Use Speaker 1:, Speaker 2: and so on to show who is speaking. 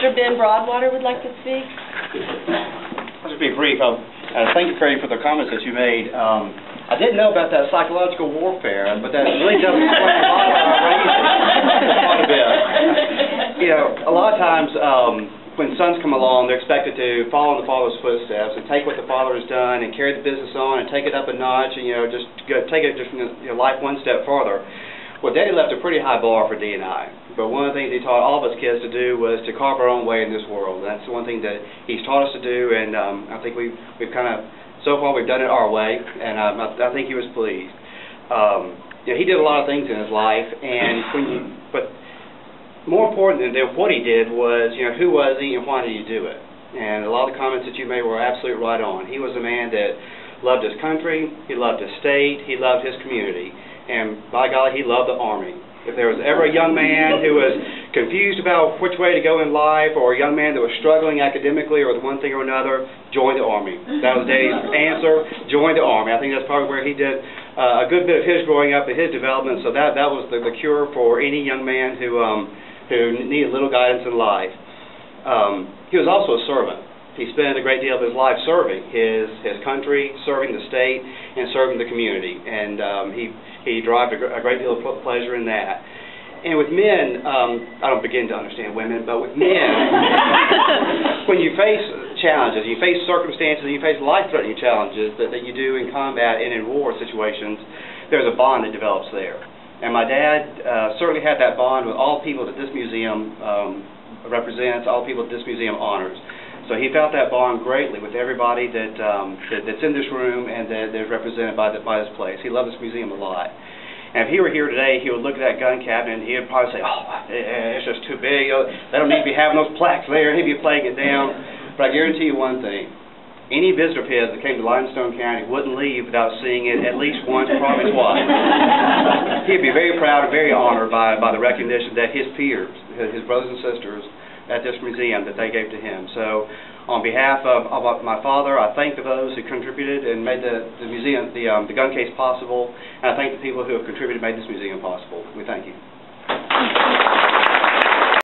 Speaker 1: Mr. Ben Broadwater would like to speak.
Speaker 2: I'll just be brief. Thank you, Freddie, for the comments that you made. I didn't know about that psychological warfare, but that really does explain a lot of our raising quite a bit. You know, a lot of times when sons come along, they're expected to follow in the father's footsteps and take what the father has done and carry the business on and take it up a notch and, just take it life one step farther. Well, Daddy left a pretty high bar for Dee and I, but one of the things he taught all of us kids to do was to carve our own way in this world. And that's the one thing that he's taught us to do, and I think we've kind of, so far we've done it our way, and I think he was pleased. He did a lot of things in his life, and but more important than what he did was, who was he and why did he do it? And a lot of the comments that you made were absolutely right on. He was a man that loved his country, he loved his state, he loved his community. And by golly, he loved the Army. If there was ever a young man who was confused about which way to go in life, or a young man that was struggling academically or with one thing or another, join the Army. That was Daddy's answer, join the Army. I think that's probably where he did a good bit of his growing up and his development, so that was the cure for any young man who needed little guidance in life. He was also a servant. He spent a great deal of his life serving his country, serving the state, and serving the community. And he derived a great deal of pleasure in that. And with men, I don't begin to understand women, but with men, when you face challenges, you face circumstances, you face life-threatening challenges that you do in combat and in war situations, there's a bond that develops there. And my dad certainly had that bond with all people that this museum represents, all people that this museum honors. So he felt that bond greatly with everybody that's in this room and that is represented by this place. He loved this museum a lot. And if he were here today, he would look at that gun cabinet and he would probably say, "Oh, it's just too big. They don't need to be having those plaques there." He'd be playing it down. But I guarantee you one thing. Any visitor of his that came to Limestone County wouldn't leave without seeing it at least once, probably twice. He'd be very proud and very honored by the recognition that his peers, his brothers and sisters at this museum, that they gave to him. So on behalf of my father, I thank those who contributed and made the museum, the gun case possible, and I thank the people who have contributed and made this museum possible. We thank you.